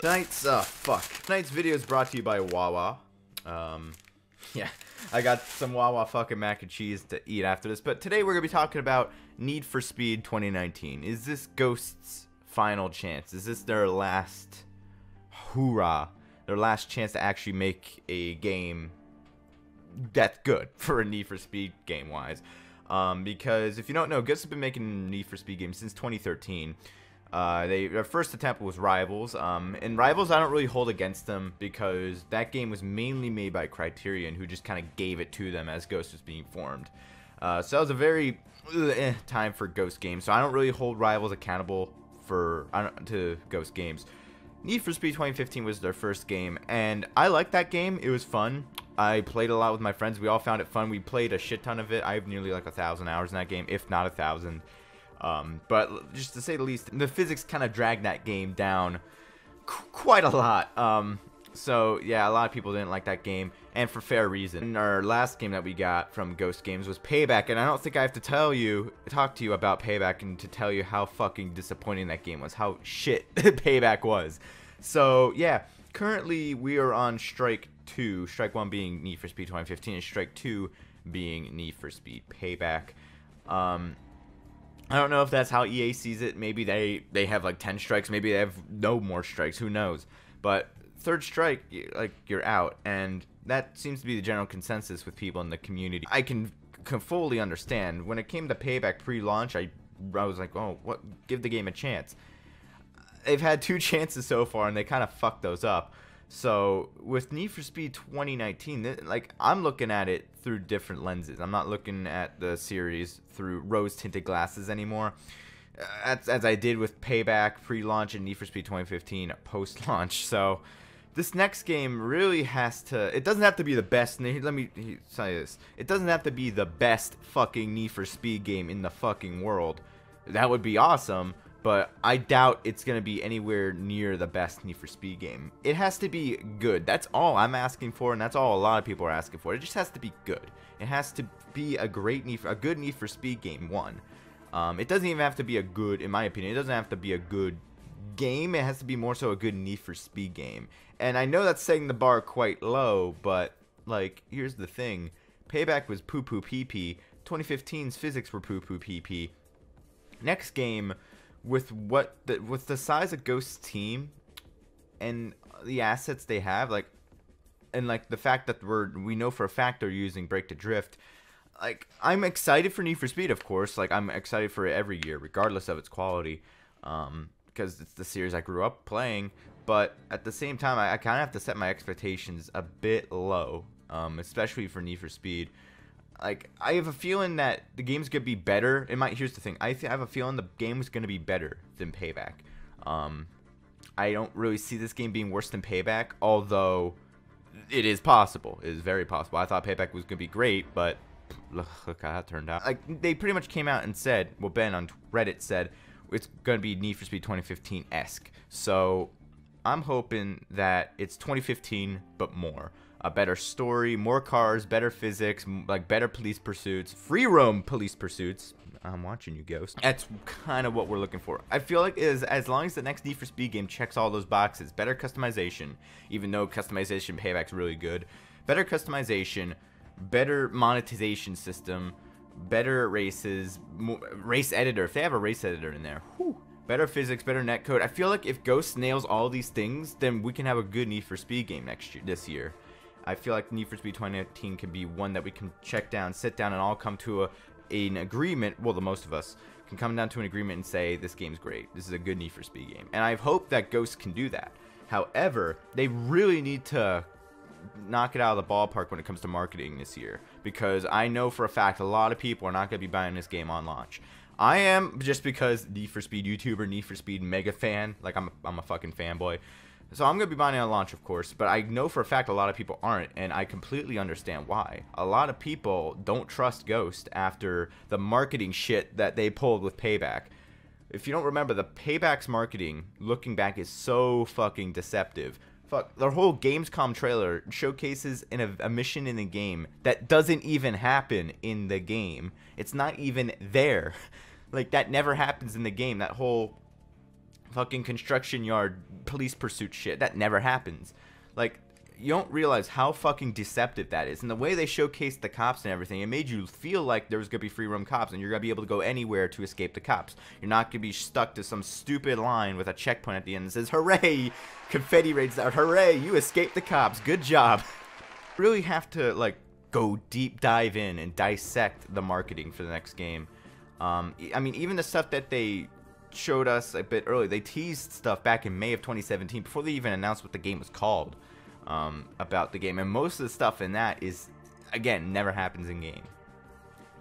Tonight's video is brought to you by Wawa. Yeah, I got some Wawa fucking mac and cheese to eat after this. But today we're gonna be talking about Need for Speed 2019. Is this Ghost's final chance? Is this their last hoorah? Their last chance to actually make a game that's good for a Need for Speed game-wise? Because if you don't know, Ghost has been making Need for Speed games since 2013. Their first attempt was Rivals, and Rivals I don't really hold against them because that game was mainly made by Criterion, who just kind of gave it to them as Ghost was being formed. So that was a very time for Ghost games, so I don't really hold Rivals accountable to Ghost games. Need for Speed 2015 was their first game, and I liked that game. It was fun. I played a lot with my friends. We all found it fun. We played a shit ton of it. I have nearly like 1,000 hours in that game, if not 1,000. But just to say the least, the physics kind of dragged that game down quite a lot. So yeah, a lot of people didn't like that game, and for fair reason. And our last game that we got from Ghost Games was Payback, and I don't think I have to talk to you about Payback and to tell you how fucking disappointing that game was, how shit Payback was. So yeah, currently we are on Strike 2, Strike 1 being Need for Speed 2015, and Strike 2 being Need for Speed Payback. I don't know if that's how EA sees it. Maybe they have like 10 strikes. Maybe they have no more strikes. Who knows? But third strike, you're out. And that seems to be the general consensus with people in the community. I can fully understand. When it came to Payback pre-launch, I was like, oh, what? Give the game a chance. They've had 2 chances so far, and they kind of fucked those up. So with Need for Speed 2019, like, I'm looking at it through different lenses. I'm not looking at the series through rose-tinted glasses anymore, as I did with Payback pre-launch and Need for Speed 2015 post-launch. So this next game really has to. It doesn't have to be the best. Let me tell you this. It doesn't have to be the best fucking Need for Speed game in the fucking world. That would be awesome. But I doubt it's going to be anywhere near the best Need for Speed game. It has to be good. That's all I'm asking for, and that's all a lot of people are asking for. It just has to be good. It has to be a good Need for Speed game, one. It doesn't even have to be a good, in my opinion, it doesn't have to be a good game. It has to be more so a good Need for Speed game. And I know that's setting the bar quite low, but, like, here's the thing. Payback was poo-poo pee-pee. 2015's physics were poo-poo pee-pee. Next game, with the size of Ghost's team and the assets they have, and the fact that we know for a fact they're using Brake to Drift, like, I'm excited for Need for Speed, of course. Like, I'm excited for it every year, regardless of its quality, because it's the series I grew up playing. But at the same time, I kind of have to set my expectations a bit low, especially for Need for Speed. Like, I have a feeling that the game's gonna be better. Here's the thing. I have a feeling the game's gonna be better than Payback. I don't really see this game being worse than Payback, although it is possible. It is very possible. I thought Payback was gonna be great, but look how that turned out. Like, they pretty much came out and said, well, Ben on Reddit said it's gonna be Need for Speed 2015-esque. So I'm hoping that it's 2015, but more. A better story, more cars, better physics, like better police pursuits, free roam police pursuits. I'm watching you, Ghost. That's kind of what we're looking for. I feel like as long as the next Need for Speed game checks all those boxes, better customization, even though customization Payback's really good, better customization, better monetization system, better races, race editor. If they have a race editor in there, whew. Better physics, better netcode. I feel like if Ghost nails all these things, then we can have a good Need for Speed game this year. I feel like Need for Speed 2019 can be one that we can check down, sit down, and all come to an agreement. Well, the most of us can come down to an agreement and say, this game's great. This is a good Need for Speed game. And I hope that Ghost can do that. However, they really need to knock it out of the ballpark when it comes to marketing this year. Because I know for a fact a lot of people are not going to be buying this game on launch. I am, just because Need for Speed YouTuber, Need for Speed mega fan. Like, I'm a fucking fanboy. So I'm going to be buying it on launch, of course, but I know for a fact a lot of people aren't, and I completely understand why. A lot of people don't trust Ghost after the marketing shit that they pulled with Payback. If you don't remember, the Payback's marketing, looking back, is so fucking deceptive. Fuck, their whole Gamescom trailer showcases a mission in the game that doesn't even happen in the game. It's not even there. Like, that never happens in the game. That whole fucking construction yard police pursuit shit. That never happens. Like, you don't realize how fucking deceptive that is. And the way they showcased the cops and everything, it made you feel like there was going to be free roam cops and you're going to be able to go anywhere to escape the cops. You're not going to be stuck to some stupid line with a checkpoint at the end that says, hooray, confetti rains out, hooray, you escaped the cops, good job. Really have to, like, go deep dive in and dissect the marketing for the next game. I mean, even the stuff that they showed us a bit early, they teased stuff back in May of 2017 before they even announced what the game was called, about the game. And most of the stuff in that is, again, never happens in game.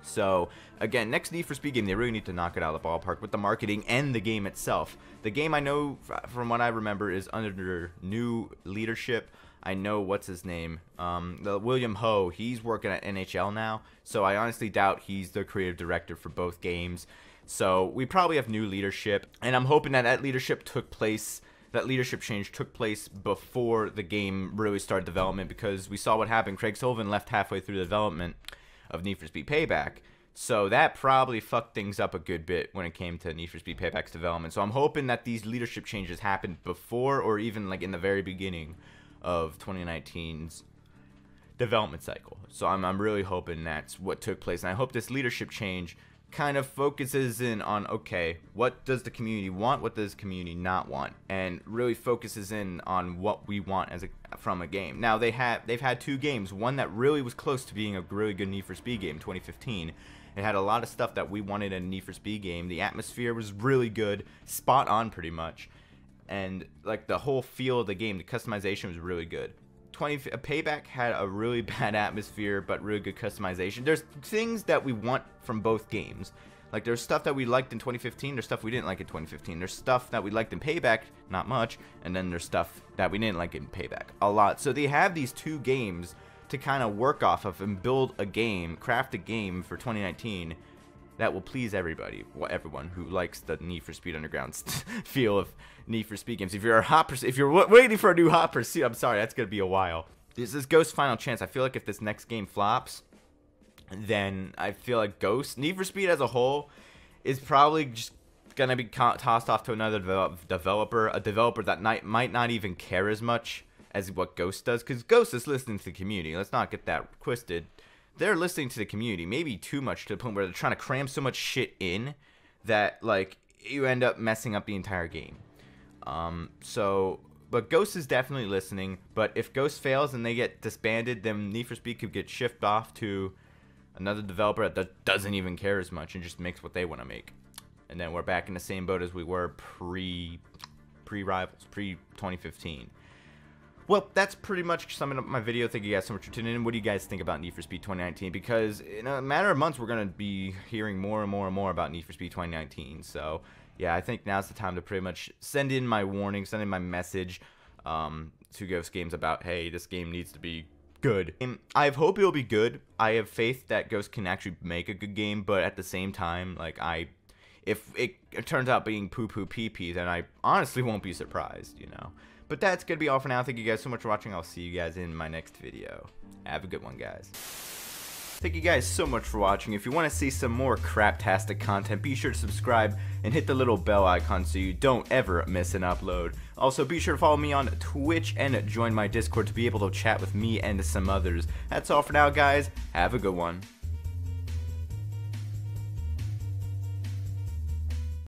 So, again, next Need for Speed game, they really need to knock it out of the ballpark with the marketing and the game itself. The game, I know, from what I remember, is under new leadership. I know, what's his name, the William Ho, he's working at NHL now, so I honestly doubt he's the creative director for both games. So we probably have new leadership, and I'm hoping that that leadership change took place before the game really started development, because we saw what happened. Craig Sullivan left halfway through the development of Need for Speed Payback, so that probably fucked things up a good bit when it came to Need for Speed Payback's development. So I'm hoping that these leadership changes happened before, or even like in the very beginning of 2019's development cycle. So I'm really hoping that's what took place, and I hope this leadership change kind of focuses in on, okay, what does the community want, what does the community not want, and really focuses in on what we want from a game. Now they've had two games, one that really was close to being a really good Need for Speed game, 2015. It had a lot of stuff that we wanted in a Need for Speed game. The atmosphere was really good, spot on pretty much. And like the whole feel of the game, the customization was really good. Payback had a really bad atmosphere, but really good customization. There's things that we want from both games. Like, there's stuff that we liked in 2015, there's stuff we didn't like in 2015. There's stuff that we liked in Payback, not much, and then there's stuff that we didn't like in Payback, a lot. So they have these two games to kind of work off of and build a game, craft a game for 2019 that will please everybody, everyone who likes the Need for Speed Underground feel of Need for Speed games. If you're a hot pursuit, if you're waiting for a new hot pursuit, I'm sorry, that's gonna be a while. This is Ghost's final chance. I feel like if this next game flops, then I feel like Need for Speed as a whole is probably just gonna be tossed off to another developer, a developer that might not even care as much as what Ghost does, because Ghost is listening to the community. Let's not get that twisted. They're listening to the community, maybe too much, to the point where they're trying to cram so much shit in that, like, you end up messing up the entire game. But Ghost is definitely listening. But if Ghost fails and they get disbanded, then Need for Speed could get shipped off to another developer that doesn't even care as much and just makes what they want to make. And then we're back in the same boat as we were pre-Rivals, pre-2015. Well, that's pretty much summing up my video. Thank you guys so much for tuning in. What do you guys think about Need for Speed 2019? Because in a matter of months, we're going to be hearing more and more and more about Need for Speed 2019. So, yeah, I think now's the time to pretty much send in my warning, send in my message to Ghost Games about, hey, this game needs to be good. And I hope it'll be good. I have faith that Ghost can actually make a good game, but at the same time, like, if it turns out being poo-poo pee-pee, then I honestly won't be surprised, you know. But that's going to be all for now. Thank you guys so much for watching. I'll see you guys in my next video. Have a good one, guys. Thank you guys so much for watching. If you want to see some more craptastic content, be sure to subscribe and hit the little bell icon so you don't ever miss an upload. Also, be sure to follow me on Twitch and join my Discord to be able to chat with me and some others. That's all for now, guys. Have a good one.